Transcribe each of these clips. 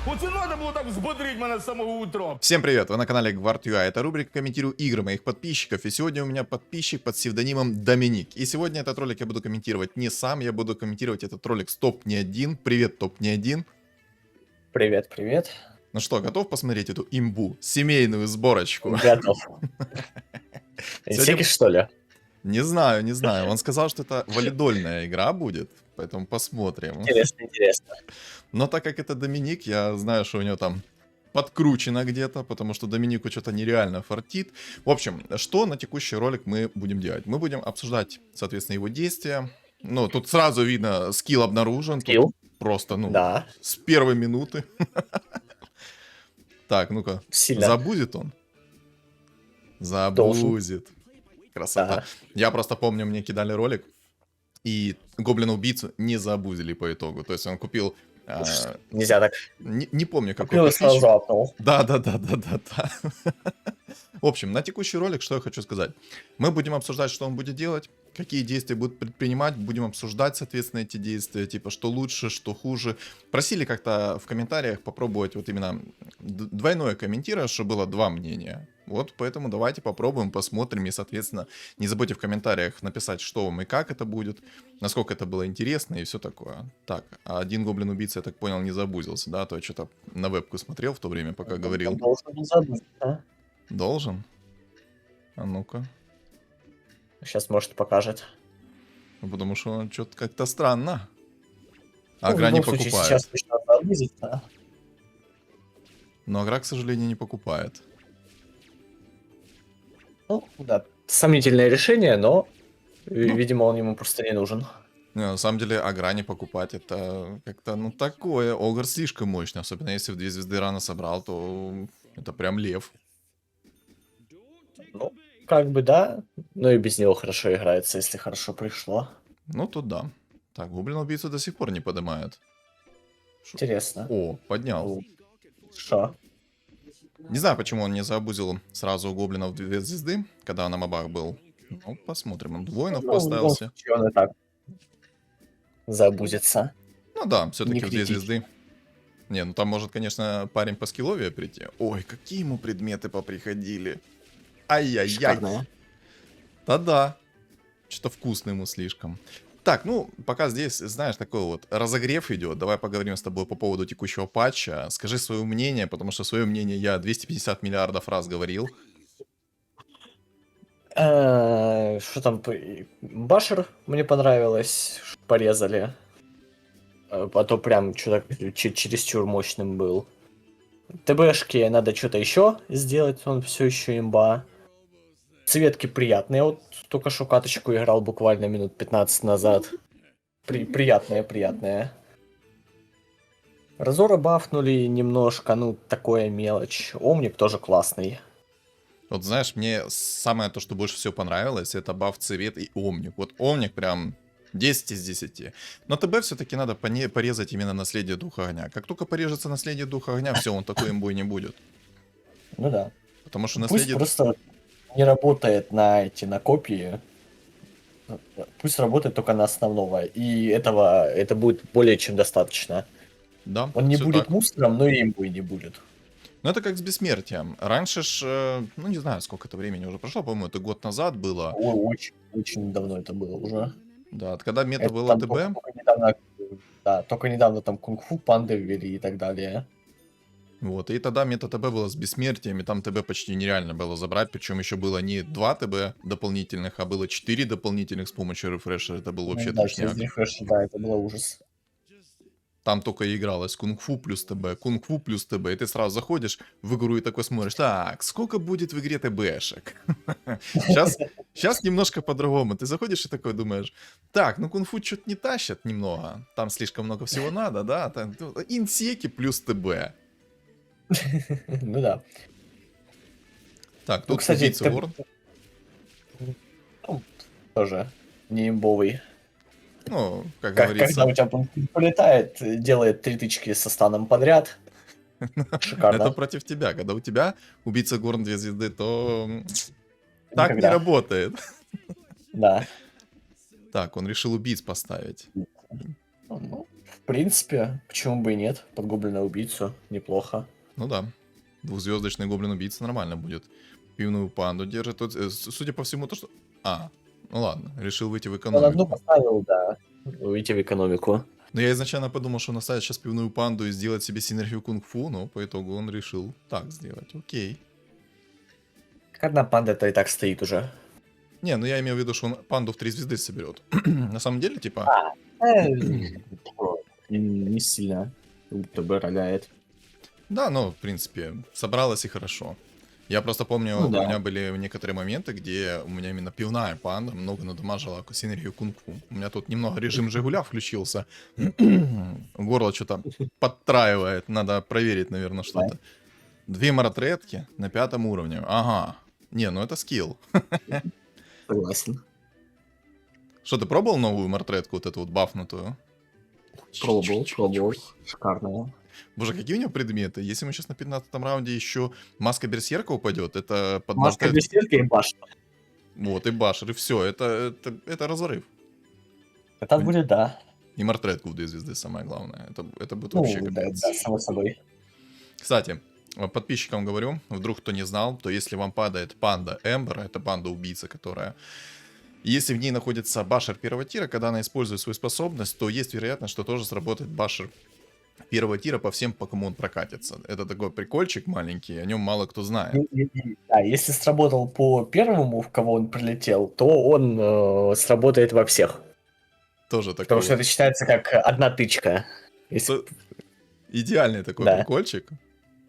Оце надо було так взбодрить мене з самого утра. Всем привет, вы на канале GvardUA, это рубрика «Комментирую игры моих подписчиков», и сегодня у меня подписчик под псевдонимом Доминик. И сегодня этот ролик я буду комментировать не сам, я буду комментировать этот ролик с Топ-Не-1. Привет, Топ-Не-1. Привет, привет. Ну что, готов посмотреть эту имбу, семейную сборочку? Готов. Инсеки, что ли? Не знаю, не знаю, он сказал, что это валидольная игра будет, поэтому посмотрим. Интересно, интересно. Но так как это Доминик, я знаю, что у него там подкручено где-то, потому что Доминику что-то нереально фартит. В общем, что на текущий ролик мы будем делать? Мы будем обсуждать, соответственно, его действия. Ну, тут сразу видно, скилл обнаружен. Скилл? Тут просто, ну, Да. с первой минуты. Так, ну-ка, Сильно. забудет он? Забудет. Красота. Ага. Я просто помню, мне кидали ролик, и гоблина-убийцу не забузили по итогу. То есть он купил... Нельзя так. Не помню, какой Купил и сразу подписчик. апнул. Да. В общем, на текущий ролик, что я хочу сказать. Мы будем обсуждать, что он будет делать, какие действия будет предпринимать, будем обсуждать, соответственно, эти действия, типа, что лучше, что хуже. Просили как-то в комментариях попробовать вот именно двойное комментирование, чтобы было два мнения. Вот, поэтому давайте попробуем, посмотрим, и, соответственно, не забудьте в комментариях написать, что вам и как это будет, насколько это было интересно и все такое. Так, а один гоблин-убийца, я так понял, не забузился, да, а то я что-то на вебку смотрел в то время, пока говорил. Он должен был забыть, а? Должен? А ну-ка. Сейчас, может, покажет. Ну, потому что что-то как-то странно. Ну, Агра в не любом случае, покупает. сейчас точно забудет, а? Но Агра, к сожалению, не покупает. Ну, да. Сомнительное решение, но, Ну. видимо, он ему просто не нужен. Не, на самом деле, Агра не покупать, это как-то, ну, такое. Огр слишком мощный, особенно если в 2 звезды рано собрал, то это прям лев. Ну, как бы да, но и без него хорошо играется, если хорошо пришло. Ну, тут да. Так, гоблин-убийцу до сих пор не поднимает. Интересно. О, поднял. Ну, Шо? Не знаю, почему он не забузил сразу гоблинов 2 звезды, он на мобах был. Ну, посмотрим. Он воинов Ну, в любом поставился. случае, он и так забудется. Ну да, все-таки Не в 2 критично. звезды. Не, ну там может, конечно, парень по скилловее прийти. Ой, какие ему предметы поприходили. Ай-яй-яй. Шикарная. Да-да. Что-то вкусно ему слишком. Так, ну, пока здесь, знаешь, такой вот разогрев идет. Давай поговорим с тобой по поводу текущего патча. Скажи свое мнение, потому что свое мнение я 250 миллиардов раз говорил. Что там? Башер мне понравилось, что порезали. А то прям что-то чересчур мощным был. ТБшки надо что-то еще сделать, он все еще имба. Цветки приятные, вот только что каточку играл буквально минут 15 назад. Приятные. Разора бафнули немножко, ну такое мелочь. Омник тоже классный. Вот знаешь, мне самое то, что больше всего понравилось, это баф цвет и омник. Вот омник прям 10 из 10. Но ТБ все-таки надо порезать именно наследие духа огня. Как только порежется наследие духа огня, все, он такой имбой не будет. Ну да. Потому что Пусть наследие... просто не работает на копии. Пусть работает только на основного. И это будет более чем достаточно. Да, Он не всё будет так. мусором, но и имбой не будет. Ну, это как с бессмертием. Раньше ж, ну, не знаю, сколько это времени уже прошло, по-моему, это год назад было. Ой, очень давно это было уже. Да, когда мета Это было там ТБ, только недавно там кунг-фу панды ввели и так далее. вот, и тогда мета ТБ была с бессмертием, и там ТБ почти нереально было забрать, причем еще было не 2 ТБ дополнительных, а было 4 дополнительных с помощью рефреша, это был вообще Да, трешняк. через рефреш, да, это было ужас. Там только и игралось кунг-фу плюс ТБ, и ты сразу заходишь в игру и такой смотришь, так, сколько будет в игре ТБшек? Сейчас немножко по-другому. Ты заходишь и такой думаешь, так, ну кунг-фу что-то не тащат немного, там слишком много всего надо, да? Инсеки плюс ТБ. Ну да. Так, Ну, тут, кстати, убийца Ворон. Ну, тоже не имбовый. Ну, как Когда говорится, у тебя пунктир полетает, делает 3 тычки со станом подряд. Шикарно. это против тебя. Когда у тебя убийца Горн 2 звезды, то так не Никогда. работает. Да. Так, он решил убийц поставить. Ну, В принципе, почему бы и нет? Под гоблина-убийцу неплохо. Ну да. Двухзвездочный гоблин-убийца нормально будет. Пивную панду держит. Тут, судя по всему, то, что... Ну ладно, решил выйти в Он одну экономику. поставил, да. Уйти в экономику. Но я изначально подумал, что он оставит сейчас пивную панду и сделать себе синергию кунг-фу, но по итогу он решил так сделать. Окей. Как одна панда-то и так стоит уже. Не, ну я имею в виду, что он панду в 3 звезды соберет. На самом деле, типа... Не сильно. Будто бы роляет. Да, ну, в принципе, собралось и хорошо. Я просто помню, Ну у да. меня были некоторые моменты, где у меня именно пивная панда много надамажила синергию кунг-фу. У меня тут немного режим Жигуля включился. Горло что-то подтраивает. Надо проверить, наверное, что-то. 2 маратретки на 5 уровне. Ага. Не, ну это скилл. Согласен. Что, ты пробовал новую маратретку, вот эту вот бафнутую? Пробовал. Шикарно. Боже, какие у него предметы? Если мы сейчас на 15 раунде еще маска берсерка упадет, это под Маска маратретку- блестелки и башня. Вот, и башер, и все. Это разрыв. Это будет, да. И мартретку в 2 звезды самое главное. Это будет Ну, вообще да, капец. да, само собой. Кстати, подписчикам говорю, вдруг кто не знал, то если вам падает панда Эмбер, это панда-убийца, которая... Если в ней находится башер первого тира, когда она использует свою способность, то есть вероятность, что тоже сработает башер первого тира по всем, по кому он прокатится. Это такой прикольчик маленький, о нем мало кто знает. Да, если сработал по первому, в кого он прилетел, то он сработает во всех. Тоже такой Потому что вот это считается как одна тычка. Если- идеальный такой Да. прикольчик.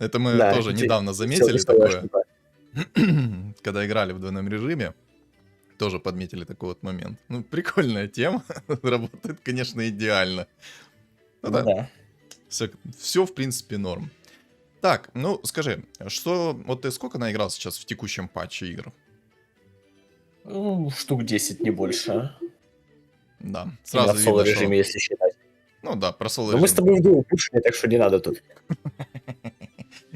Это мы Да, тоже те- недавно всё заметили веселая такое. штука. Когда играли в двойном режиме, тоже подметили такой вот момент. Ну, прикольная тема. Работает, конечно, идеально. Ну Ну да, да. все в принципе норм. Так, ну скажи, что вот ты сколько наиграл сейчас в текущем патче игр? Ну, штук 10, не больше. Да, Именно сразу в видно, соло-режиме, что... если считать. Ну да, про соло Но мы с режим. тобой в дуо пушили, так что не надо тут.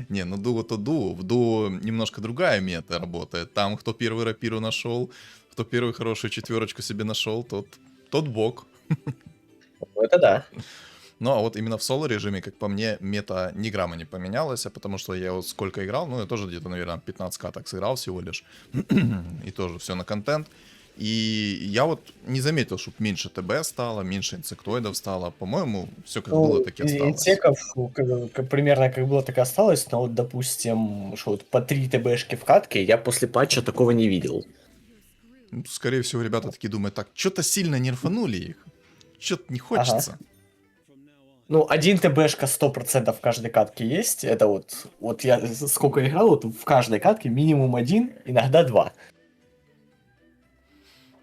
Не, ну дуо то дуо. В дуо немножко другая мета работает. Там, кто первый рапиру нашел, кто первую хорошую четверочку себе нашел, тот бог. Ну, это да. Ну, а вот именно в соло-режиме, как по мне, мета ни грамма не поменялась, а потому что я вот сколько играл, ну, я тоже где-то, наверное, 15к так сыграл всего лишь, и тоже все на контент. И я вот не заметил, чтобы меньше ТБ стало, меньше инсектоидов стало. По-моему, все как Ну, было, так и осталось. инсеков примерно как было, так и осталось, но вот, допустим, что вот по 3 ТБшки в катке я после патча такого не видел. Ну, скорее всего, ребята такие думают, так, что-то сильно нерфанули их, что-то не хочется. Ну, 1 ТБшка 100% в каждой катке есть. Это вот я сколько играл, вот в каждой катке минимум 1, иногда 2.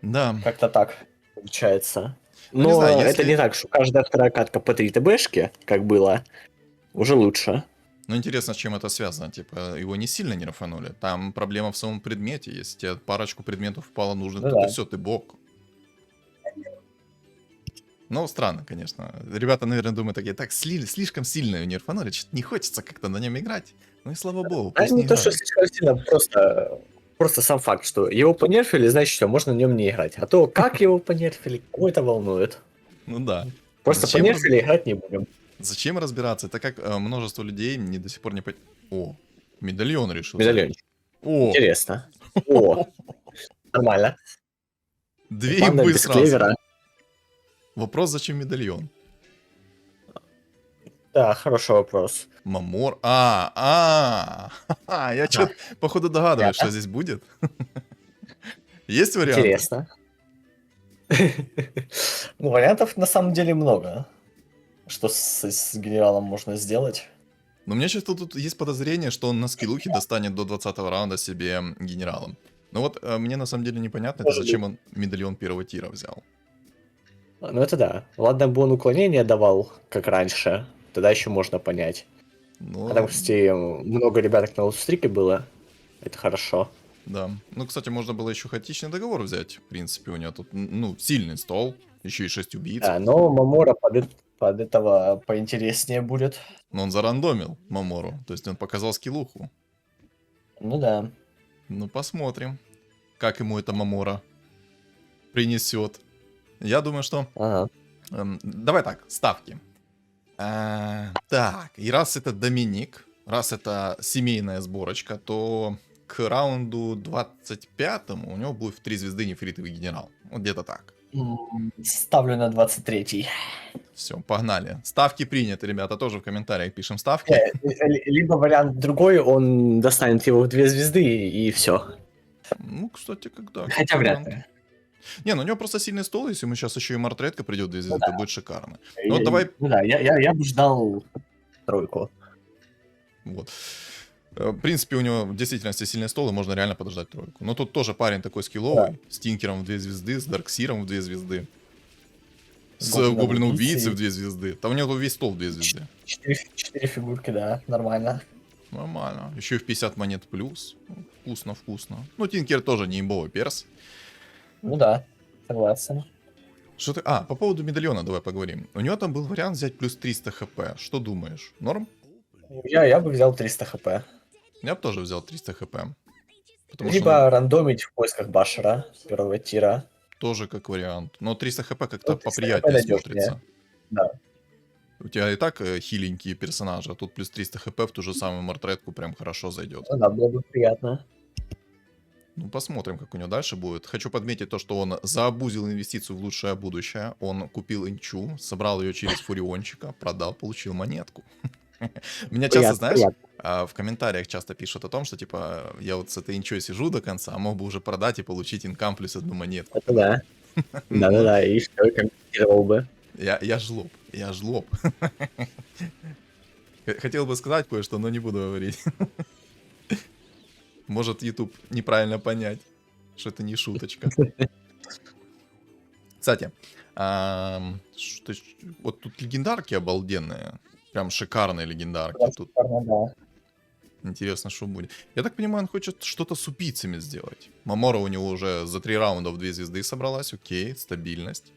Да, Как-то так получается. Ну, Но не знаю, это если- не так, что каждая вторая катка по 3 ТБшки, как было, уже лучше. но интересно, с чем это связано. Типа, его не сильно нерфанули. Там проблема в самом предмете. Если тебе парочку предметов впало нужно, Ну то да. ты все, ты бог. Ну, странно, конечно. Ребята, наверное, думают такие, так, слишком сильно ее нерфанули, что-то не хочется как-то на нем играть. Ну и слава богу, А пусть не не то, что играют. слишком сильно, просто сам факт, что его понерфили, значит, что можно на нем не играть. А то, как его понерфили, кого это волнует. Ну да. Просто Зачем понерфили, играть не будем. Зачем разбираться? Это как множество людей не до сих пор не... О, медальон решил. взять. Медальончик. О, Интересно. О, нормально. 2 Панда имбы без сразу. клевера. Вопрос, зачем медальон? Да, хороший вопрос. Мамор. Я что-то, походу, догадываюсь, что здесь будет. Есть варианты? Интересно. Ну, вариантов на самом деле много. Что с генералом можно сделать. Но у меня сейчас тут есть подозрение, что он на скиллухе достанет до 20 раунда себе генералом. Но вот мне на самом деле непонятно, это Может зачем он медальон первого тира взял. Ну, это да. Ладно бы он уклонение давал, как раньше. Тогда еще можно понять. Ну, А там, кстати, много ребяток на лутстрике было. Это хорошо. да. Ну, кстати, можно было еще хаотичный договор взять. В принципе, у него тут, ну, сильный стол. Еще и 6 убийц. Да, но Мамора под этого поинтереснее будет. Но он зарандомил Мамору. То есть он показал скиллуху. Ну да. Ну, посмотрим, как ему эта Мамора принесет. Я думаю, что... Ага. Давай так, ставки. Так, и раз это Доминик, раз это семейная сборочка, то к раунду 25-му у него будет в 3 звезды нефритовый генерал. Вот где-то так. Ставлю на 23-й. Все, погнали. Ставки приняты, ребята, тоже в комментариях пишем ставки. Либо вариант другой, он достанет его в 2 звезды и все. Ну, кстати, когда. Хотя вряд ли. Не, ну у него просто сильный стол, если ему сейчас еще и мартретка придет в 2 звезды, то будет шикарно. Ну, вот Я- давай, Ну да, я бы ждал тройку. вот. В принципе, у него в действительности сильный стол, и можно реально подождать тройку. Но тут тоже парень такой скилловый, с Тинкером в 2 звезды, с Дарксиром в 2 звезды, с Гоблином убийцей в 2 звезды. Там у него весь стол в 2 звезды. 4 фигурки, да, нормально. Нормально. Еще и в 50 монет плюс. Вкусно, вкусно. Ну, Тинкер тоже не имбовый перс. Ну да, согласен. Что ты... по поводу медальона давай поговорим. У него там был вариант взять плюс 300 хп. Что думаешь? Норм? Я бы взял 300 хп. Я бы тоже взял 300 хп. Потому Либо что, рандомить в поисках башера первого тира. тоже как вариант. Но 300 хп как-то 300 хп поприятнее надёжнее. смотрится. Да. У тебя и так хиленькие персонажи, а тут плюс 300 хп в ту же самую мартретку прям хорошо зайдет. Ну да, было бы приятно. Ну, посмотрим, как у него дальше будет. Хочу подметить то, что он заобузил инвестицию в лучшее будущее. Он купил инчу, собрал ее через фуриончика, продал, получил монетку. Меня часто, знаешь, в комментариях часто пишут о том, что, типа, я вот с этой инчой сижу до конца, а мог бы уже продать и получить инкам плюс 1 монетку. Это да. Да-да-да, и что, компенсировал бы. Я жлоб. Хотел бы сказать кое-что, но не буду говорить. Может, YouTube неправильно понять, что это не шуточка. Кстати, вот тут легендарки обалденные. Прям шикарные легендарки. Тут Да. интересно, что будет. Я так понимаю, он хочет что-то с убийцами сделать. Мамора у него уже за 3 раунда в 2 звезды собралась. Окей, стабильность.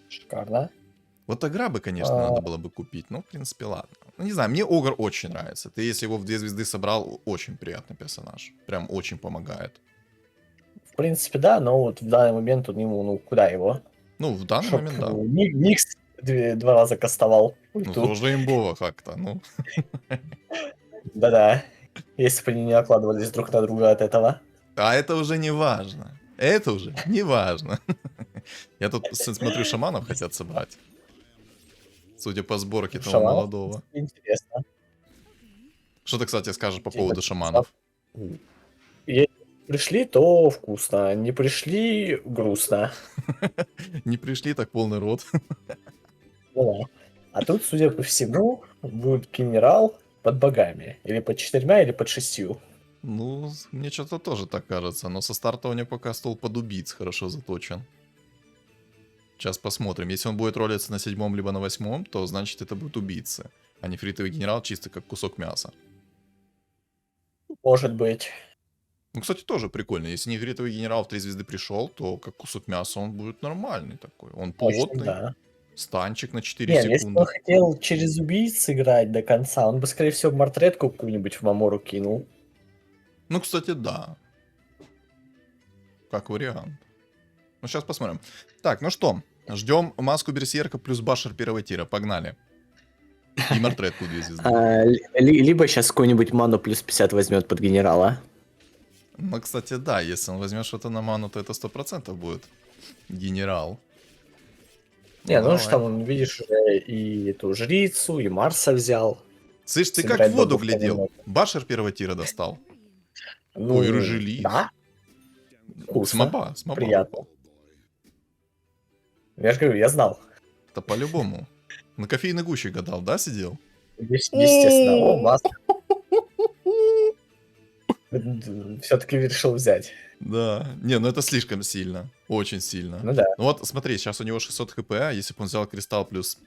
Шикарно. Вот аграбы, конечно, надо было бы купить, но, в принципе, ладно. Ну, не знаю, мне Огр очень нравится. Ты, если его в 2 звезды собрал, очень приятный персонаж. Прям очень помогает. В принципе, да, но вот в данный момент он ему, ну, куда его? Ну, в данный Чтоб момент, да. Никс 2 раза кастовал. Ну, Ульту. тоже имбово как-то, ну. Да-да. Если бы они не накладывались друг на друга от этого. А это уже не важно. Это уже не важно. Я тут смотрю, шаманов хотят собрать. Судя по сборке того Шаманов? молодого. Интересно. Что ты, кстати, скажешь по Типа, поводу шаманов? Пришли, то вкусно. Не пришли, грустно. Не пришли, так полный рот. Ну да. А тут, судя по всему, будет генерал под богами. Или под 4, или под 6. Ну, мне что-то тоже так кажется. Но со старта у него пока стол под убийц хорошо заточен. Сейчас посмотрим. Если он будет ролиться на 7 либо на 8, то значит это будут убийцы. А не фритовый генерал чисто как кусок мяса. Может быть. Ну, кстати, тоже прикольно. Если нефритовый генерал в 3 звезды пришел, то как кусок мяса он будет нормальный такой. Он плотный, Да. станчик на 4 Не, если секунды. он хотел через убийц играть до конца, он бы, скорее всего, мартретку какую-нибудь в Мамору кинул. Ну, кстати, да. Как вариант. Ну, сейчас посмотрим. Так, ну что, ждем маску берсерка плюс башер первого тира. Погнали. И мартретку 2 звезды. Либо сейчас какой-нибудь ману плюс 50 возьмет под генерала. Ну, кстати, да, если он возьмет что-то на ману, то это 100% будет генерал. Не, ну давай. что там, он, видишь, уже и эту жрицу, и Марса взял. Слышь, ты как Собирать в воду бабов глядел? немного. Башер первого тира достал. Ну, Ой, рыжий лис. Да, вкусно, С моба приятно. выпал. Я же говорю, я знал. Это по-любому. На кофейной гуще гадал, да, сидел? Естественно, о, Маска. Все-таки решил взять. Да. Не, ну это слишком сильно. Очень сильно. Ну да. Ну вот, смотри, сейчас у него 600 хп, а если бы он взял кристалл плюс...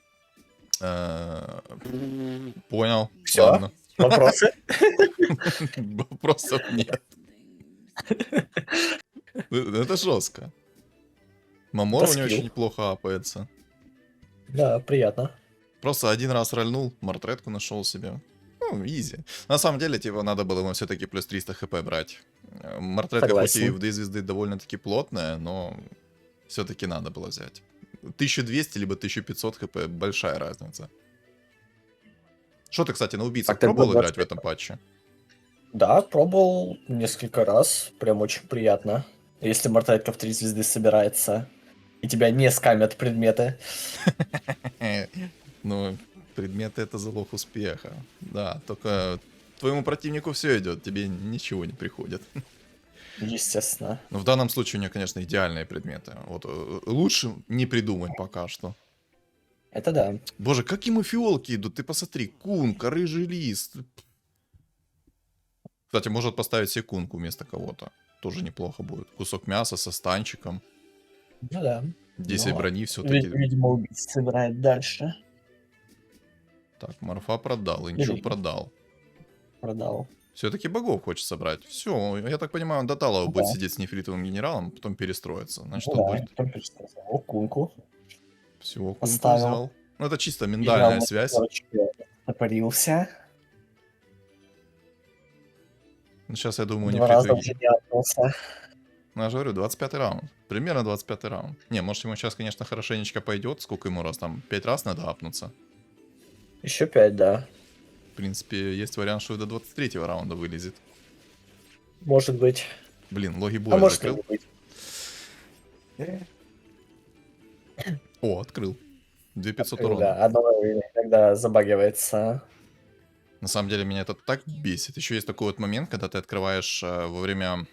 Понял. Всё? Ладно. Вопросы? Вопросов нет. Это жестко. Мамора у него скилл. очень неплохо апается. Да, приятно. Просто один раз рольнул, мартретку нашел себе. Ну, изи. На самом деле, типа, надо было ему все-таки плюс 300 хп брать. Мартретка хоть и Согласен. в 2 звезды довольно-таки плотная, но все-таки надо было взять. 1200 либо 1500 хп, большая разница. Что ты, кстати, на убийцах Так, ты пробовал был играть в этом патче? Да, пробовал несколько раз. Прям очень приятно. Если морталитка в 3 звезды собирается, и тебя не скамят предметы. Ну, предметы это залог успеха. Да, только твоему противнику все идет, тебе ничего не приходит. Естественно. Но в данном случае у нее, конечно, идеальные предметы. Вот лучше не придумать пока что. Это да. Боже, как ему фиолки идут, ты посмотри. Кунка, рыжий лист. Кстати, может поставить себе кунку вместо кого-то. Тоже неплохо будет. Кусок мяса со станчиком. Ну да. 10 Но, брони все-таки. Видимо, убийца собирает дальше. Так, Марфа продал, Инчу Или- продал. Продал. Все-таки богов хочет собрать. Все, я так понимаю, он до Талова Ну будет да. сидеть с нефритовым генералом, потом перестроится. Значит, Ну он да, будет потом перестроился. О, кунку. всего кунку Поставил. взял. Ну, это чисто Играл миндальная на связь. пятерочке, Топорился. Ну, сейчас, я думаю, 2 раза нефритовый... уже не отмылся. Ну, я же говорю, 25 раунд. Примерно 25 раунд. Не, может, ему сейчас, конечно, хорошенечко пойдет. Сколько ему раз? Там 5 раз надо апнуться. Еще 5, да. В принципе, есть вариант, что и до 23 раунда вылезет. Может быть. Блин, логи А боя может и закрыл. не быть. О, открыл. 2500 урона. Да, оно иногда забагивается. На самом деле, меня это так бесит. Еще есть такой вот момент, когда ты открываешь во время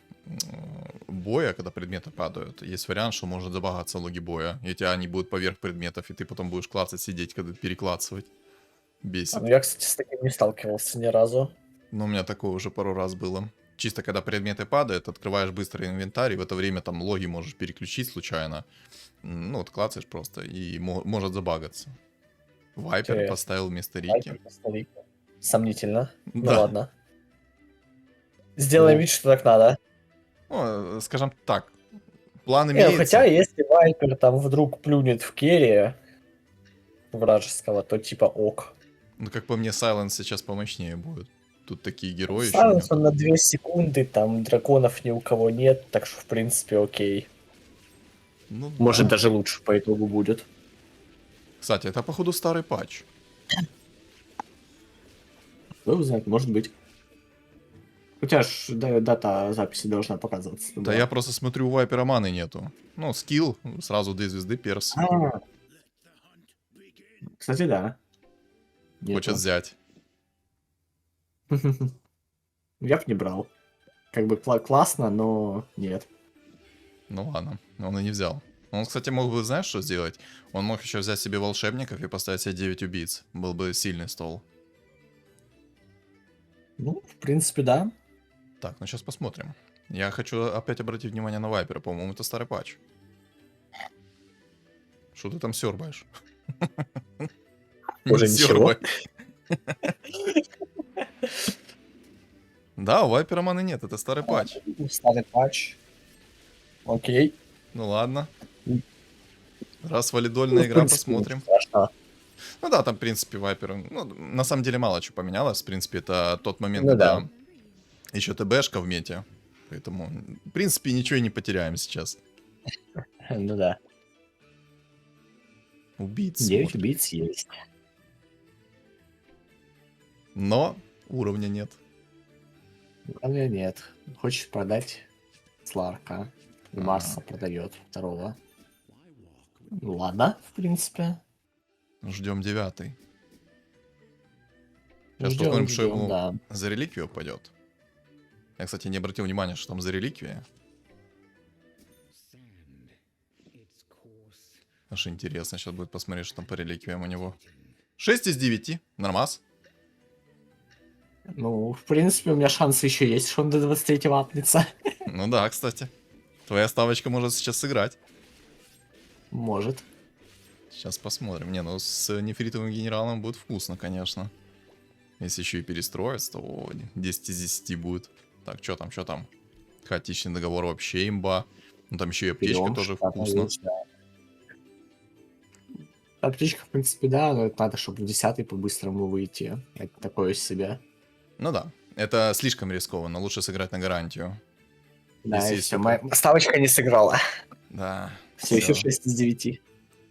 боя, когда предметы падают. Есть вариант, что может забагаться логи боя. И у тебя они будут поверх предметов, и ты потом будешь клацать, сидеть, когда переклацывать. Бесит. Ну, я, кстати, с таким не сталкивался ни разу. Но у меня такое уже пару раз было. Чисто когда предметы падают, открываешь быстро инвентарь, и в это время там логи можешь переключить случайно. Ну, вот клацаешь просто, и может забагаться. Вайпер Интересно. поставил вместо Рики. Вайпер поставить. Сомнительно. Ну Да. ладно. Сделаем Ну. вид, что так надо. Ну, скажем так, план Не, ну, имеется. хотя, если Вайпер там вдруг плюнет в керри вражеского, то типа ок. Ну, как по мне, Сайленс сейчас помощнее будет. Тут такие герои еще Сайленс нет. он на 2 секунды, там драконов ни у кого нет, так что в принципе окей. Ну, Может да. даже лучше по итогу будет. Кстати, это походу старый патч. Кто его знает, может быть. У тебя ж дата записи должна показываться. Да я просто смотрю, у Вайпера маны нету. Ну, скилл, сразу 2 звезды, перс. Кстати, да. Хочет взять. Я б не брал. Как бы классно, но нет. Ну ладно, он и не взял. Он, кстати, мог бы, знаешь, что сделать? Он мог еще взять себе волшебников и поставить себе 9 убийц. Был бы сильный стол. Ну, в принципе, да. Так, ну сейчас посмотрим. Я хочу опять обратить внимание на Вайпера. По-моему, это старый патч. Что ты там сербаешь? Уже Не ничего. сербай. Да, у Вайпера маны нет, это старый патч. Старый патч. Окей. Ну ладно. Раз валидольная игра, посмотрим. Страшно. Ну да, там, в принципе, Вайпер... Ну, на самом деле, мало чего поменялось. В принципе, это тот момент, Ну когда да. еще ТБшка в мете. Поэтому, в принципе, ничего и не потеряем сейчас. Ну да. Убийц 9 смотрим. убийц есть. Но уровня нет. Главное, нет. Хочешь продать Сларка. И Марса продает второго. Ну ладно, в принципе. Ждем 9. Сейчас Ждем, посмотрим, что ждем, ему да. за реликвию пойдет. Я, кстати, не обратил внимания, что там за реликвия. Аж интересно, сейчас будет посмотреть, что там по реликвиям у него. 6 из 9. Нормас. Ну, в принципе, у меня шансы еще есть, что он до 23-го апнется. Ну да, кстати. Твоя ставочка может сейчас сыграть. Может. Сейчас посмотрим. Не, ну с нефритовым генералом будет вкусно, конечно. Если еще и перестроиться, то 10 из 10 будет. Так, что там, что там? Хаотичный договор вообще имба. Ну там еще и аптечка Берем, тоже штатную вкусно. вещь, да. Аптечка, в принципе, да, но это надо, чтобы в 10-й по-быстрому выйти. Это такое себе. Ну да, это слишком рискованно. Лучше сыграть на гарантию. Да, Если и есть все, это- моя ставочка не сыграла. Да. Все еще всё. 6 из 9.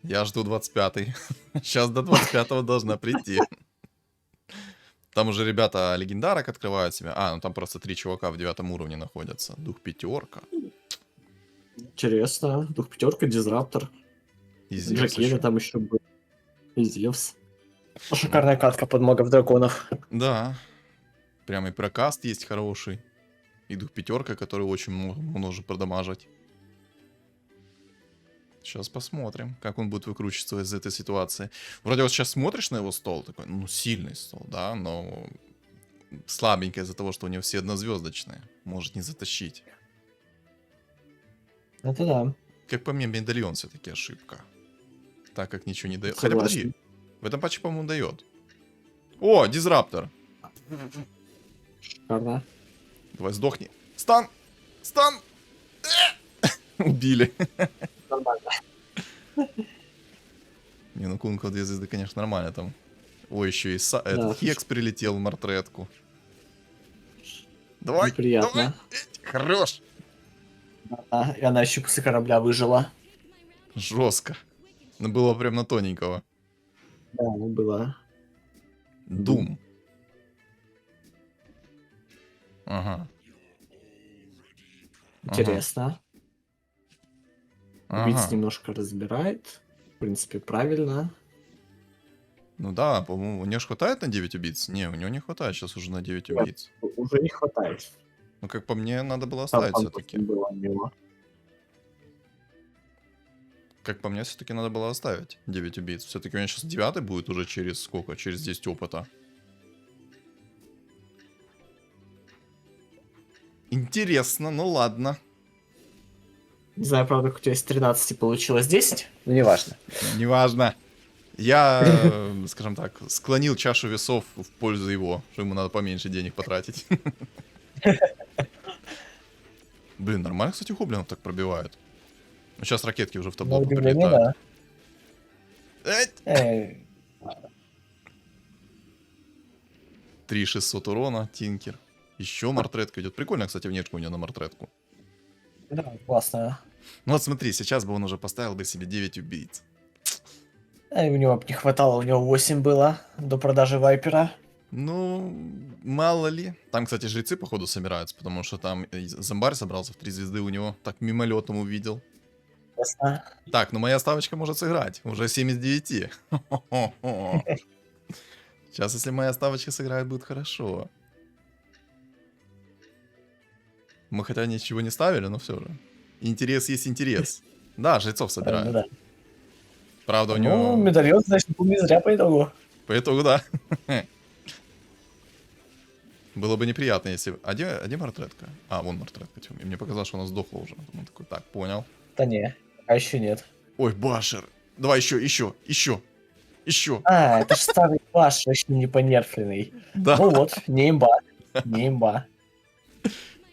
Я жду 25-й. Сейчас до 25-го должна прийти. Там уже ребята легендарок открывают себе. А, ну там просто 3 чувака в 9 уровне находятся. Дух пятерка. Интересно. Дух пятерка, Дизраптор. И Зевс Джакеля еще. там еще был. И Зевс. Шикарная катка подмогов драконов. Да. Прям и прокаст есть хороший. И дух пятерка, который очень может продамажить. Сейчас посмотрим, как он будет выкручиваться из этой ситуации. Вроде вот сейчас смотришь на его стол, такой, ну, сильный стол, да, но слабенький из-за того, что у него все однозвездочные. Может не затащить. Это да. Как по мне, медальон все-таки ошибка. Так как ничего не дает. Хотя Согласен. подожди, в этом патче, по-моему, дает. О, дизраптор. Шикарно. Давай, сдохни. Стан! Стан! Убили. Нормально. Не, ну Кунка 2 звезды, конечно, нормально там. Ой, еще и этот Да. Хекс прилетел в мартретку. Давай, Неприятно. давай. Хорош. И она еще после корабля выжила. Жестко. Ну, было прям на тоненького. Да, ну было. Дум. Ага. Интересно. Ага. Убийц немножко разбирает. В принципе, правильно. Ну да, по-моему, у него же хватает на 9 убийц? Не, у него не хватает сейчас уже на 9 убийц. Уже не хватает. Ну, как по мне, надо было Там оставить все-таки. было у него. Как по мне, все-таки надо было оставить 9 убийц. Все-таки у меня сейчас 9 будет уже через сколько? Через 10 опыта. Интересно, ну ладно. Не знаю, правда, как у тебя из 13 получилось 10. Но неважно. Неважно. Я, скажем так, склонил чашу весов в пользу его, что ему надо поменьше денег потратить. Блин, нормально, кстати, гоблинов так пробивают. Ну, сейчас ракетки уже в На табло удивление, прилетают. да. Эть! 3600. 3600 урона, Тинкер. Еще мартретка идет. Прикольно, кстати, внешка у него на мартретку. Да, классно. Ну вот смотри, сейчас бы он уже поставил бы себе 9 убийц. И у него б не хватало, у него 8 было до продажи Вайпера. Ну, мало ли. Там, кстати, жрецы, походу, собираются, потому что там и зомбарь собрался в 3 звезды у него. Так мимолетом увидел. Ясно. Так, ну моя ставочка может сыграть. Уже 7 из 9. Сейчас, если моя ставочка сыграет, будет хорошо. Мы хотя ничего не ставили, но все же. Интерес есть интерес. Да, жрецов Ну собирают. да. Правда, у Ну, него... медальон, значит, был не зря по итогу. По итогу, да. Было бы неприятно, если... А где мартретка? А, вон мартретка. И мне показалось, что она сдохла уже. Он такой, так, понял. Да не, а еще нет. Ой, Башер. Давай еще. Еще. А, это ж старый ваш, еще не понерфленный. Да. Ну вот, не имба. Не имба.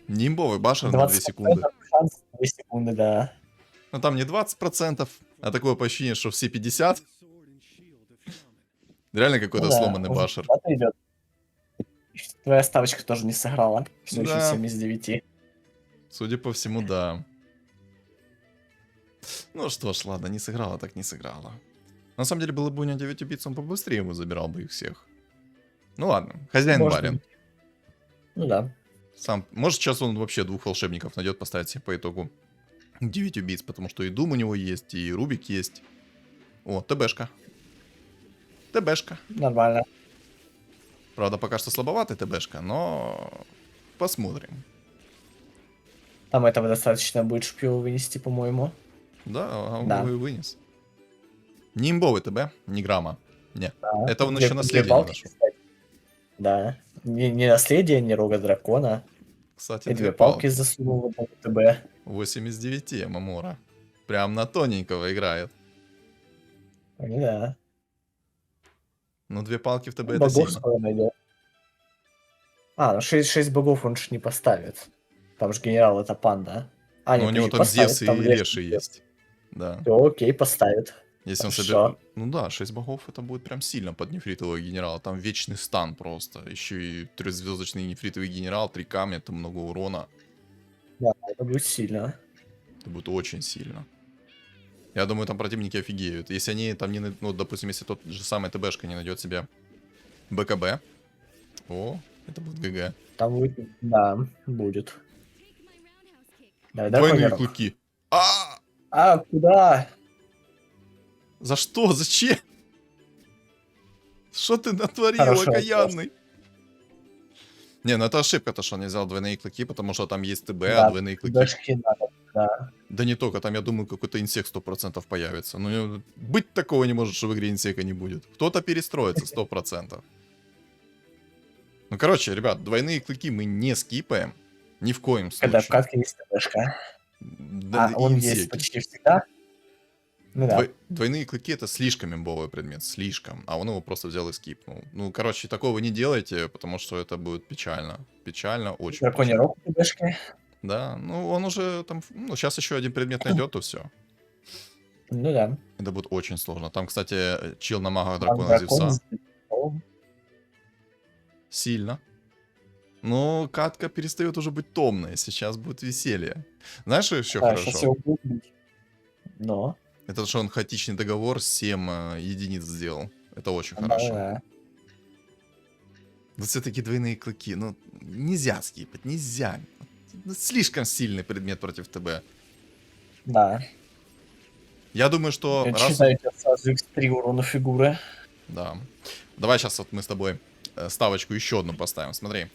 Нимбовый Башер на 2 секунды. Шанс 2 секунды, да. Ну там не 20%, а такое ощущение, что все 50. Реально какой-то Ну да, сломанный уже Башер. куда-то идет. Твоя ставочка тоже не сыграла. Все еще Да. 7 из 9. Судя по всему, да. Ну что ж, ладно, не сыграла, так не сыграла. На самом деле, было бы у него 9 убийц, он побыстрее бы забирал бы их всех. Ну ладно, хозяин Может барин. быть. Ну да. Сам, может, сейчас он вообще 2 волшебников найдет поставить себе по итогу 9 убийц, потому что и Дум у него есть, и Рубик есть. О, ТБшка. ТБшка. Нормально. Правда, пока что слабоватая ТБшка, но посмотрим. Там этого достаточно будет, чтобы его вынести, по-моему. Да, а он Да. его и вынес. Не имбовый ТБ, ни грамма. Не, Да. это он Две- еще две наследие не палки, нашел. кстати. Да. Не наследие, не рога дракона. Кстати, И 2 2 палки засунул в ТБ. 8 из 9, Мамора. Прям на тоненького играет. Ну да. Ну, 2 палки в ТБ это Богов сильно. скоро найдет. А, ну 6 богов он ж не поставит. Там же генерал это панда. А, Но нет, у него подожди, там поставит, Зевс и там Леший есть. Да. Всё, окей, поставит. Если он Хорошо. соберет... Ну да, 6 богов это будет прям сильно под нефритового генерала. Там вечный стан просто. Еще и 3-звездочный нефритовый генерал, 3 камня, это много урона. Да, это будет сильно. Это будет очень сильно. Я думаю, там противники офигеют. Если они там не... Ну, допустим, если тот же самый ТБшка не найдет себе БКБ, О, это будет ГГ. Там будет, да, будет. Давай, Двойные драконий рог. клыки. А! А, куда? За что? Зачем? Что ты натворил, Хороший окаянный? Не, ну это ошибка, то, что он не взял двойные клыки, потому что там есть ТБ, а Да, двойные клыки... дашки надо, да. Да не только, там, я думаю, какой-то инсек 100% появится. Ну, быть такого не может, что в игре инсека не будет. Кто-то перестроится 100%. Ну, короче, ребят, двойные клыки мы не скипаем. Ни в коем Когда в случае. катке есть ТПшка. Да, и Он есть инсеки. почти всегда. Ну да. Двойные клыки это слишком имбовый предмет, слишком. А он его просто взял и скипнул. Ну, короче, такого не делайте, потому что это будет печально. Печально, очень Драконий печально. рог ТПшки. Да, ну он уже там, ну, сейчас еще один предмет найдет, то все. Ну да. Это будет очень сложно. Там, кстати, чил на магах Там дракона дракон Зевса. с драконом. Сильно. Но катка перестает уже быть томной. Сейчас будет веселье. Знаешь, что еще Да, сейчас хорошо? его будут бить. Но. Это что он хаотичный договор 7 единиц сделал. Это очень Да, хорошо. да. Но все-таки двойные клыки, ну, нельзя скипать, нельзя. Ну, слишком сильный предмет против ТБ. Да. Я думаю, что Я раз... читаю тебя сразу x3 урона фигуры. Да. Давай сейчас вот мы с тобой ставочку еще одну поставим. Смотри.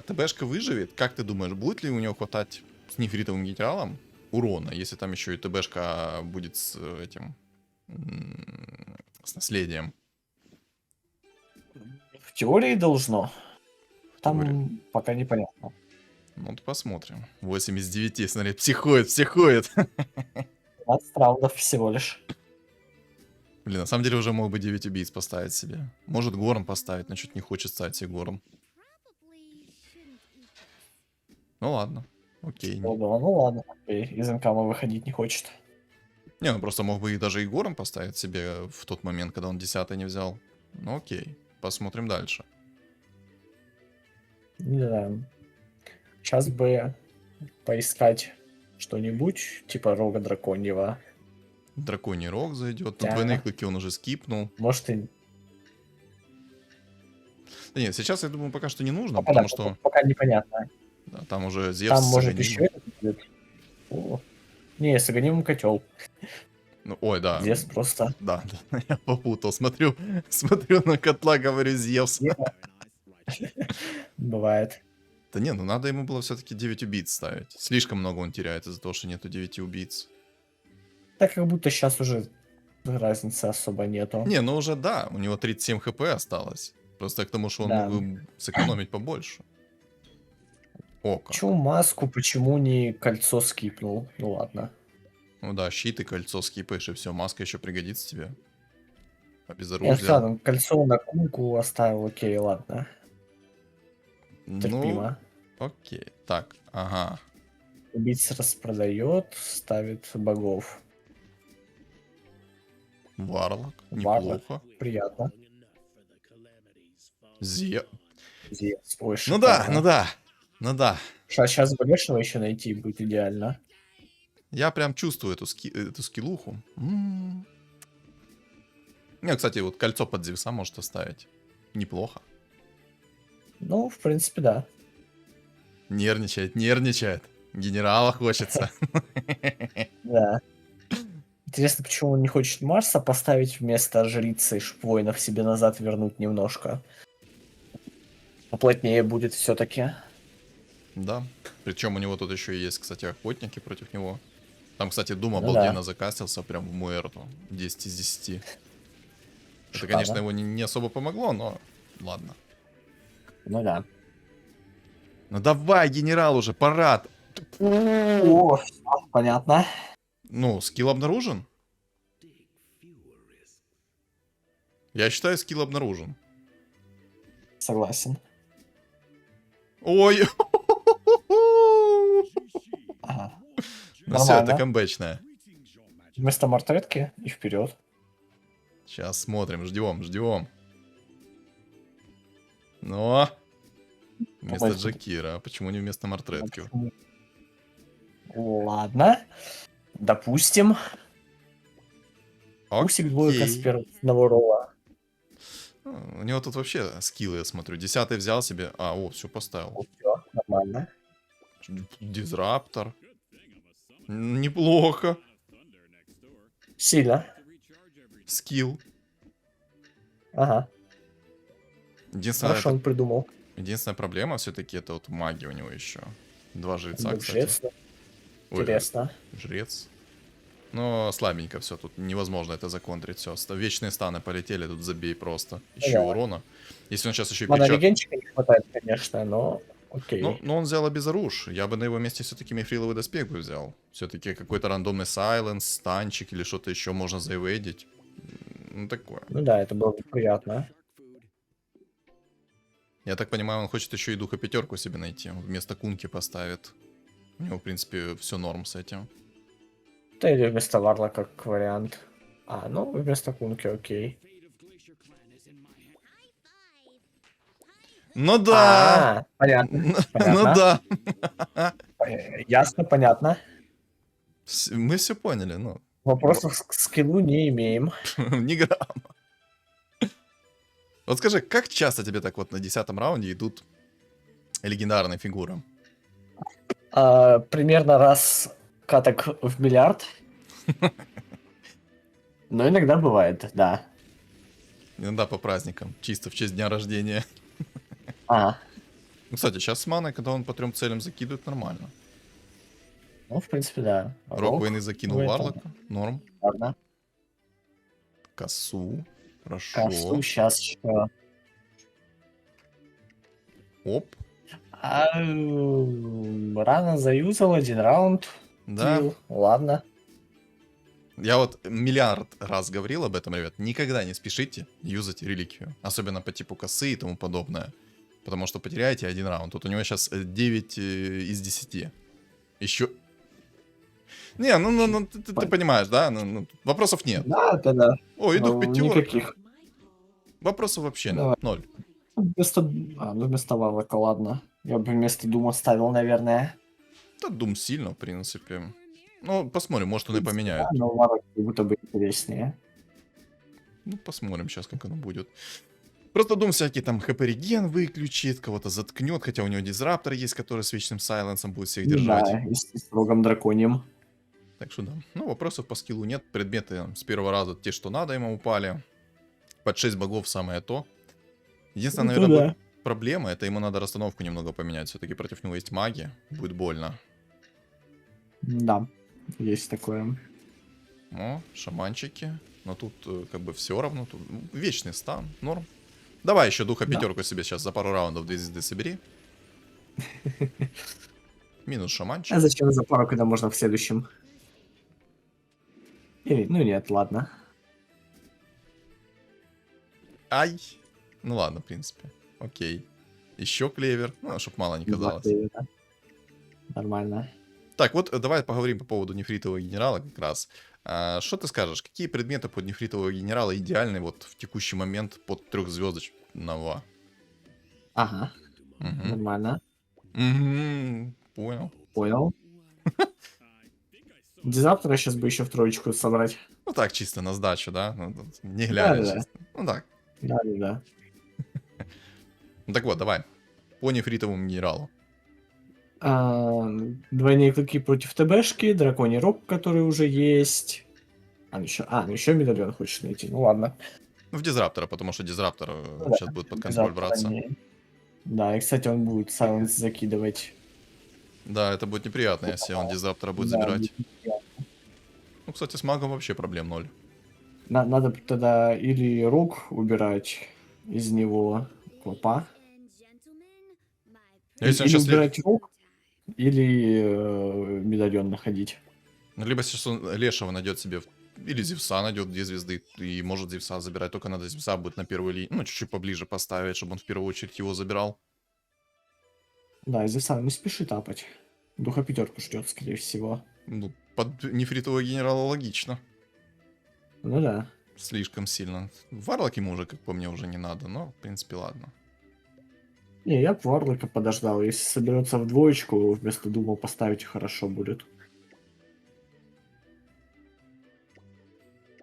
ТБшка выживет. Как ты думаешь, будет ли у него хватать с нефритовым генералом урона, если там еще и ТБшка будет с этим... с наследием? В теории должно. Там теории. пока непонятно. Ну, вот посмотрим. 8 из 9, смотри, психует, психует. 15 раундов всего лишь. Блин, на самом деле уже мог бы 9 убийц поставить себе. Может Горн поставить, но чуть не хочет ставить себе Горн. Ну ладно, окей. Ну, да, ну ладно, окей, из инкама выходить не хочет. Не, ну просто мог бы и даже и Горн поставить себе в тот момент, когда он 10 не взял. Ну окей, посмотрим дальше. Да. Сейчас бы поискать что-нибудь, типа рога драконьего. Драконий рог зайдет. Но Да. двойные клыки он уже скипнул. Может и... Да нет, сейчас, я думаю, пока что не нужно, Пока, да, потому что пока непонятно. да, там уже Зевс Там с может Аганимом. еще это будет. О. Не, с огнем котел. Ну, ой, да. Зевс просто. Да, да, я попутал. Смотрю на котла, говорю, Зевс. Бывает. Да не, ну надо ему было все-таки 9 убийц ставить. Слишком много он теряет из-за того, что нету 9 убийц. Так как будто сейчас уже разницы особо нету. Не, ну уже да, у него 37 хп осталось. Просто к тому, что он Да. мог бы сэкономить побольше. Ока. Почему маску, почему не кольцо скипнул? Ну ладно. Ну да, щит и кольцо скипаешь, и все, маска еще пригодится тебе. Я Обезоружил. ладно, кольцо на кулку оставил, окей, ладно. Ну, Терпимо. окей. Так, ага. Убийца распродает, ставит богов. Варлок, Варлок. неплохо. Приятно. Зевс. Зевс. Ой, Ну да, шикарно. ну да. Ну да. Сейчас Брешева еще найти будет идеально. Я прям чувствую эту скиллуху. Не, кстати, вот кольцо под Зевса может оставить. Неплохо. Ну, в принципе, да. Нервничает, нервничает. Генерала хочется. Да. Интересно, почему он не хочет Марса поставить вместо жрицы, чтобы воинов себе назад вернуть немножко. Поплотнее будет все-таки. Да. Причем у него тут еще и есть, кстати, охотники против него. Там, кстати, Дум Ну обалденно да. закастился прям в Муэрту. 10 из 10. Это, Шикарно. конечно, его не особо помогло, но ладно. Ну да. Ну давай, генерал уже, парад. О, всё, понятно. Ну, скилл обнаружен? Я считаю, скилл обнаружен. Согласен. Ой! Ага. Ну все, это Нормально. камбэчная. Вместо мартретки и вперед. Сейчас смотрим, ждем. Но вместо Давай, Джакира. А почему не вместо Мартретки? Ладно. Допустим. Усик двойка с Окей. первого рола. У него тут вообще скиллы, я смотрю. 10-й взял себе. А, о, все поставил. Все, нормально. Дизраптор. Неплохо. Сильно. Скилл. Ага, Единственная, хорошо он придумал. единственная проблема все-таки это вот магия у него еще. 2 жреца, Ну, кстати. жрец, Ой, интересно. жрец. Но слабенько все, тут невозможно это законтрить. Все, вечные станы полетели, тут забей просто. Еще Да. урона. Если он сейчас еще и Мана перчатку... регенчика не хватает, конечно, но окей. Ну, он взял обезоруж. Я бы на его месте все-таки мифриловый доспех бы взял. Все-таки какой-то рандомный сайленс, станчик или что-то еще можно заэвейдить. Ну, такое. Ну да, это было бы приятно. Я так понимаю, он хочет еще и духа пятерку себе найти. Он вместо кунки поставит. У него, в принципе, все норм с этим. Да или вместо Варла как вариант. А, ну, вместо Кунки, окей. Ну да! Понятно. Ну понятно. да! Ясно, понятно. Мы все поняли, ну. Вопросов к скиллу не имеем. Ни грамма. Вот скажи, как часто тебе так вот на 10-м раунде идут легендарные фигуры? Примерно раз каток в миллиард. Но иногда бывает, да. Иногда по праздникам, чисто в честь дня рождения. А, Ну, кстати, сейчас с маной, когда он по 3 целям закидывает, нормально. ну, в принципе, да. Рок войны закинул ну, это Варлока, норм. ладно. Косу, хорошо. Касту сейчас еще. Оп, Рано заюзал один раунд. да. Килл. Ладно. Я вот миллиард раз говорил об этом, ребят. Никогда не спешите юзать реликвию. Особенно по типу косы и тому подобное. Потому что потеряете один раунд. Тут у него сейчас 9 из 10. Еще... Не, ну ты понимаешь, да? Ну, вопросов нет. Да, да. Ой, дух пятерка. Никаких. Вопросов вообще Давай. нет. 0. Вместо Варлока, ладно. Я бы вместо Дума ставил, наверное. Да, Дум сильно, в принципе. Ну, посмотрим, может он и поменяет. Да, но Варлок как будто бы интереснее. Ну, посмотрим сейчас, как оно будет. Просто Дум всякий там хп-реген выключит, кого-то заткнет, хотя у него дизраптор есть, который с вечным сайленсом будет всех держать. Да, и с рогом драконьим. Так что да. Ну, вопросов по скиллу нет. Предметы с первого раза те, что надо, ему упали. Под 6 богов самое то. Единственная, Ну, наверное, да. будет проблема, это ему надо расстановку немного поменять. Все-таки против него есть магия. Будет больно. Да, есть такое. О, шаманчики. Но тут как бы все равно. Тут вечный стан. Норм. Давай еще духа Да. пятерку себе сейчас за пару раундов 2 звезды собери. Минус шаманчик. А зачем за пару, когда можно в следующем? Или, ну нет, ладно. Ай. Ну ладно, в принципе. Окей. Еще клевер. Ну, чтоб мало не казалось. Да. Нормально. Так, вот давай поговорим по поводу нефритового генерала как раз. Что ты скажешь? Какие предметы под нефритового генерала идеальны вот в текущий момент под 3-звездочного? Ага, Угу. нормально. Понял. Понял. Дизаптора сейчас бы еще в троечку собрать. Ну так, чисто на сдачу, да? Ну, тут не глядя, Да. чисто. Ну так. Да. Ну так вот, давай. По нефритовому генералу. Двойные клыки против ТБшки, драконий рог, который уже есть. Ну еще медальон хочешь найти. Ну ладно. Ну, в дизраптора, потому что дизраптор Да, сейчас будет под контроль Дизаптора браться. не- Да, и кстати, он будет сайленс закидывать. Да, это будет неприятно, если он дизраптора будет Да, забирать. будет неприятно. Ну, кстати, с магом вообще проблем 0. Надо тогда или рог убирать из него клопа, Если он или сейчас убирать рог, или медальон находить. Ну, либо сейчас он Лешего найдет себе, или Зевса найдет 2 звезды, и может Зевса забирать, только надо Зевса будет на первую линию, ну, чуть-чуть поближе поставить, чтобы он в первую очередь его забирал. Да, здесь сам не спеши тапать. Духа пятерку ждет, скорее всего. Ну, под нефритового генерала логично. Ну да. Слишком сильно. Варлок ему уже, как по мне, уже не надо, но, в принципе, ладно. Не, я б Варлока подождал. Если соберется в двоечку, вместо Дума поставить, хорошо будет.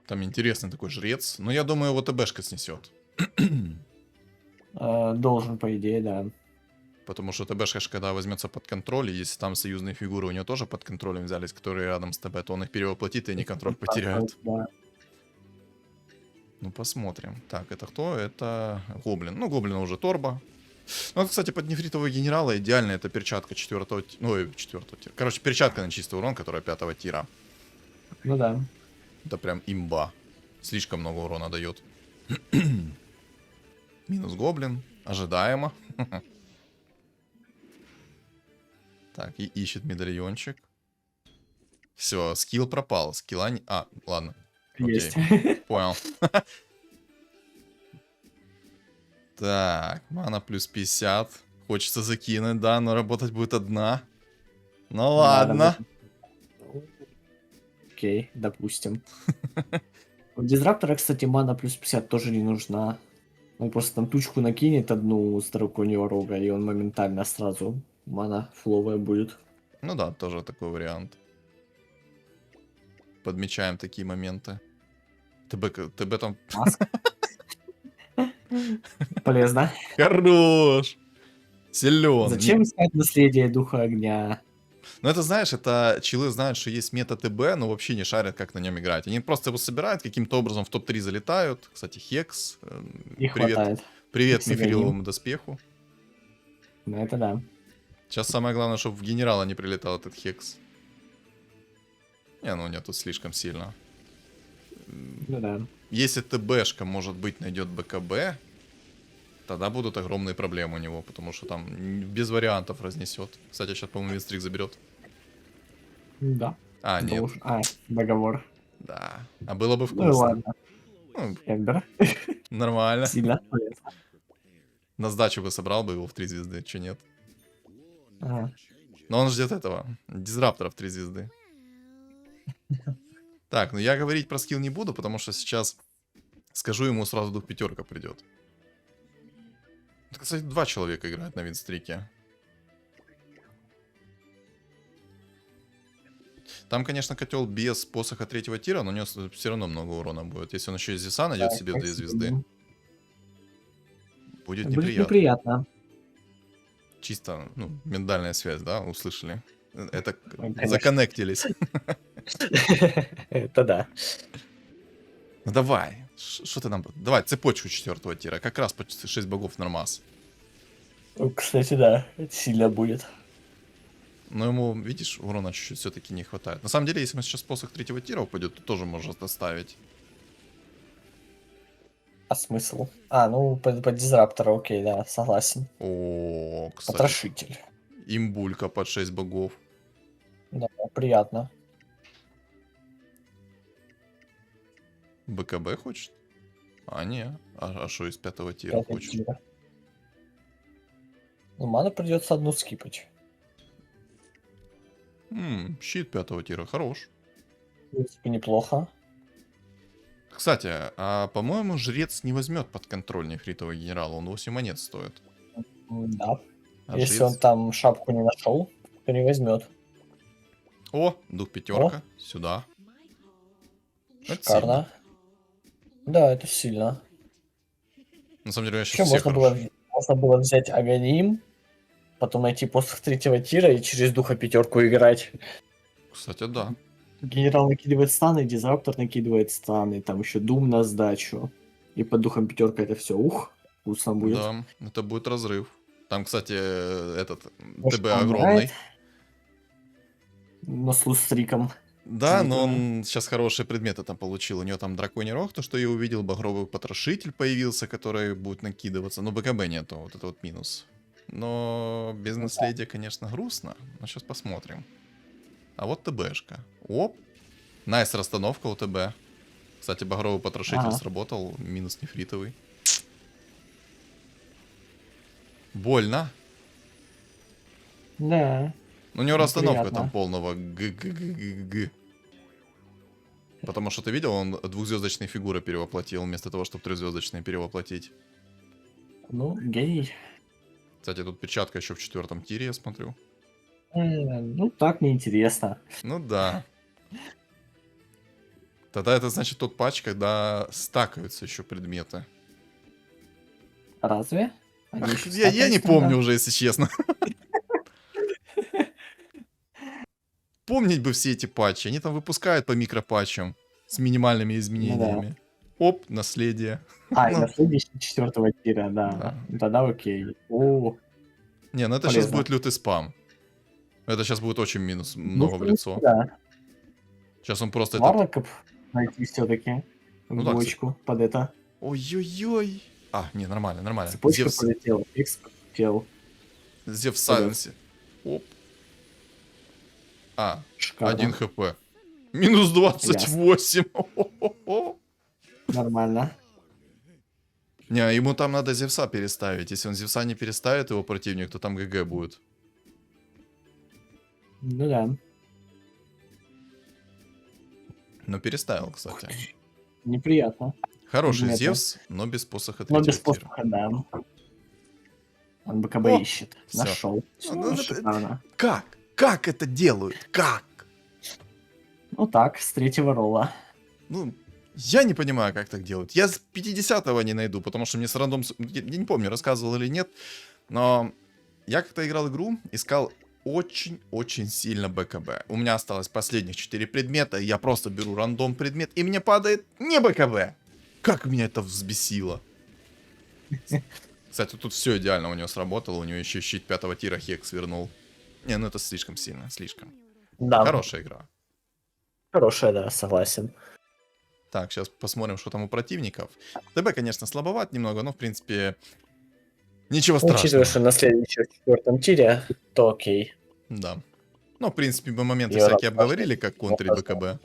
Там интересный такой жрец, но я думаю, его ТБшка снесет. Должен, по идее, да. Потому что ТБшка, когда возьмется под контроль, и если там союзные фигуры у него тоже под контролем взялись, которые рядом с ТБ, то он их перевоплотит, и они контроль потеряют. Да. Ну, посмотрим. Так, это кто? Это Гоблин. Ну, Гоблина уже Торба. Ну, вот, кстати, под нефритового генерала идеально это перчатка 4-го... Ну, 4-го тира. Короче, перчатка на чистый урон, которая 5-го тира. Ну да. Это прям имба. Слишком много урона дает. Минус Гоблин. Ожидаемо. Так, и ищет медальончик. Все, скилл пропал. Скилла не... А, ладно. Окей. Есть. Понял. Так, мана плюс 50. Хочется закинуть, да, но работать будет одна. Ну ладно. Окей, допустим. У Дизраптора, кстати, мана плюс 50 тоже не нужна. Он просто там тучку накинет одну с драконьего рога, и он моментально сразу мана фловая будет. Ну да, тоже такой вариант. Подмечаем такие моменты. ТБ там... Маска. Полезно. Хорош! Силен. Зачем искать наследие духа огня? Ну это, знаешь, это чилы знают, что есть мета ТБ, но вообще не шарят, как на нем играть. Они просто его собирают, каким-то образом в топ-3 залетают. Кстати, Хекс. Не хватает. Привет Хексагоним. мифриловому доспеху. Ну это да. Сейчас самое главное, чтобы в генерала не прилетал этот Хекс. Не, ну нет, тут слишком сильно. Ну да. Если ТБшка, может быть, найдет БКБ, тогда будут огромные проблемы у него, потому что там без вариантов разнесет. Кстати, сейчас, по-моему, Винстрик заберет. Да. А, нет. Должен. А, договор. Да. А было бы Ну вкусно. и ладно. Ну, Эмбер. нормально. Сильно полезно. На сдачу бы собрал бы его в 3 звезды, че нет. Ага. Но он ждет этого. Дизрапторов 3 звезды. Так, ну я говорить про скилл не буду, потому что сейчас скажу ему, сразу дух пятерка придет. Кстати, 2 человека играют на винстрике. Там, конечно, котел без посоха 3-го тира, но у него все равно много урона будет. Если он еще из Зиса найдет себе 2 звезды, будет неприятно. неприятно. Чисто, ну, миндальная связь, да, услышали? Это Конечно. законнектились. Это да. Ну давай, что ты нам... Давай, цепочку 4-го тира, как раз по 6 богов нормас. Ну, кстати, да. Это сильно будет. Но ему, видишь, урона чуть-чуть все-таки не хватает. На самом деле, если мы сейчас посох 3-го тира упадет, то тоже можно доставить. А смысл? А, ну, под дизраптора, окей, да, согласен. О, кстати, Потрошитель. имбулька под 6 богов. Да, приятно. БКБ хочет? А, не. А что из 5-го тира Пятый хочет? тир. Ну, ману придется одну скипать. Щит 5-го тира, хорош. В принципе, неплохо. Кстати, а по-моему, жрец не возьмет под контроль нефритового генерала, он 8 монет стоит. Да. А Если жрец- он там шапку не нашел, то не возьмет. О, дух пятерка, сюда. Это Шикарно. Да, это сильно. На самом деле, я Еще сейчас все можно было взять Аганим, потом найти посох 3-го тира и через духа пятерку играть. Кстати, да. Генерал накидывает станы, дизраптор накидывает станы, там еще Дум на сдачу. И под духом пятерка это все, вкусно будет. Да, это будет разрыв. Там, кстати, этот Может, ТБ он огромный. играет? Но с лустриком. Да, но Действительно. он сейчас хорошие предметы там получил. У него там драконий рог, то, что я увидел, багровый потрошитель появился, который будет накидываться. Но БКБ нету, вот это вот минус. Но без наследия, конечно, грустно. Но сейчас посмотрим. А вот ТБшка. Оп. Найс расстановка у ТБ. Кстати, багровый потрошитель Ага. сработал. Минус нефритовый. Больно. Да. У него расстановка Неприятно. там полного г. Потому что ты видел, он 2-звездочные фигуры перевоплотил, вместо того, чтобы 3-звездочные перевоплотить. Ну, гений. Кстати, тут перчатка еще в 4-м тире, я смотрю. Ну, так неинтересно. Ну да. Тогда это значит тот патч, когда стакаются еще предметы. Разве? Они еще Я не стакались тогда. помню уже, если честно. Помнить бы все эти патчи. Они там выпускают по микропатчам с минимальными Ну да. изменениями. Оп, наследие. А, и Ну, на следующий 4-го тира, да. да. Тогда окей. О, Не, ну это сейчас полезно. будет лютый спам. Это сейчас будет очень минус Ну, много в в принципе, лицо. да. Сейчас он просто этот... Варлоков найти все-таки в Ну да, кстати. бочку под это. Ой-ой-ой. А, не, нормально, нормально. Цепочка Зевс, полетела, фикс полетел. Зевс в Полет. сайленсе. Оп. А, Шикарно. 1 хп. Минус 28. О-хо-хо-хо. Нормально. Не, ему там надо Зевса переставить. Если он Зевса не переставит, его противник, то там ГГ будет. Ну да. Но переставил, кстати. Неприятно. Хороший Предметы. Зевс, но без посоха Но третьего без тира. посоха, да. Он БКБ О, ищет. всё. Нашел. Ну, это- Шикарно. Как? Как это делают? Как? Ну так, с 3-го ролла. Ну, я не понимаю, как так делают. Я с 50-го не найду, потому что мне с рандом... Я не помню, рассказывал или нет, но я как-то играл игру, искал очень-очень сильно БКБ. У меня осталось последних 4 предмета, и я просто беру рандом предмет, и мне падает не БКБ. Как меня это взбесило. Кстати, тут все идеально у него сработало, у него еще щит 5-го тира Хекс вернул. Не, ну это слишком сильно, слишком. Да. Хорошая игра. Хорошая, да, согласен. Так, сейчас посмотрим, что там у противников. ТБ, конечно, слабоват немного, но, в принципе, ничего страшного. Учитывая, что на следующем 4-м тире, то окей. Да. Ну, в принципе, мы моменты И всякие раз обговорили, как контрить БКБ.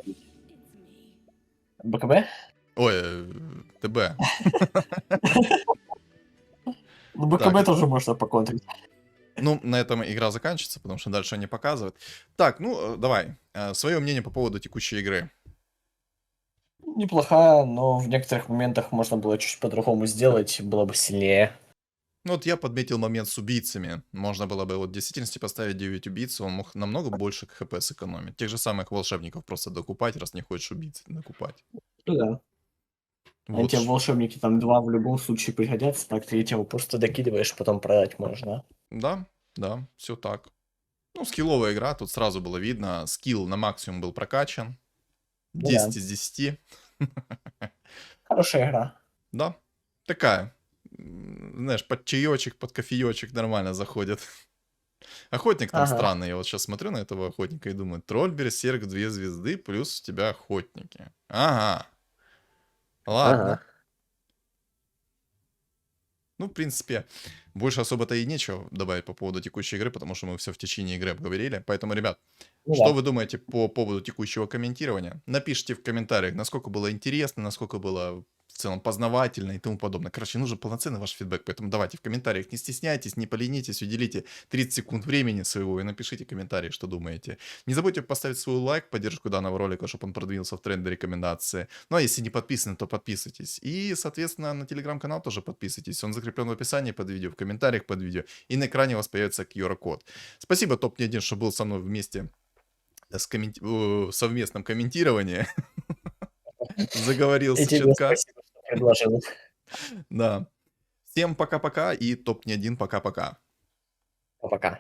БКБ? Ой, ТБ. Ну, БКБ Так. тоже можно поконтрить. Ну, на этом игра заканчивается, потому что дальше не показывает. Так, ну, давай. Свое мнение по поводу текущей игры. Неплохая, но в некоторых моментах можно было чуть по-другому сделать, было бы сильнее. Ну, вот я подметил момент с убийцами. Можно было бы вот в действительности поставить 9 убийц, он мог намного больше хп сэкономить. Тех же самых волшебников просто докупать, раз не хочешь убийц докупать. Ну да. Вот Эти ш- волшебники там 2 в любом случае пригодятся, так 3-го просто докидываешь, потом продать можно. Да, да, все так. Ну, скилловая игра, тут сразу было видно. Скилл на максимум был прокачан. Ну 10 да. из 10. Хорошая игра. Да, такая. Знаешь, под чаечек, под кофеечек нормально заходит. Охотник там Ага. странный. Я вот сейчас смотрю на этого охотника и думаю, тролль, берсерк, 2 звезды, плюс у тебя охотники. Ага. Ладно. Ага. Ну, в принципе, больше особо-то и нечего добавить по поводу текущей игры, потому что мы все в течение игры обговорили. Поэтому, ребят, Ну что да. вы думаете по поводу текущего комментирования? Напишите в комментариях, насколько было интересно, насколько было в целом познавательно и тому подобное. Короче, нужен полноценный ваш фидбэк, поэтому давайте в комментариях, не стесняйтесь, не поленитесь, уделите 30 секунд времени своего и напишите комментарии, что думаете. Не забудьте поставить свой лайк, поддержку данного ролика, чтобы он продвинулся в тренде рекомендации. Ну а если не подписаны, то подписывайтесь. И, соответственно, на телеграм-канал тоже подписывайтесь. Он закреплен в описании под видео, в комментариях под видео. И на экране у вас появится QR-код. Спасибо, Топ-1, что был со мной вместе в совместном комментировании. Заговорился И тебе чутка. спасибо, что предложил. Да. Всем пока-пока и топ-1 пока-пока. Пока.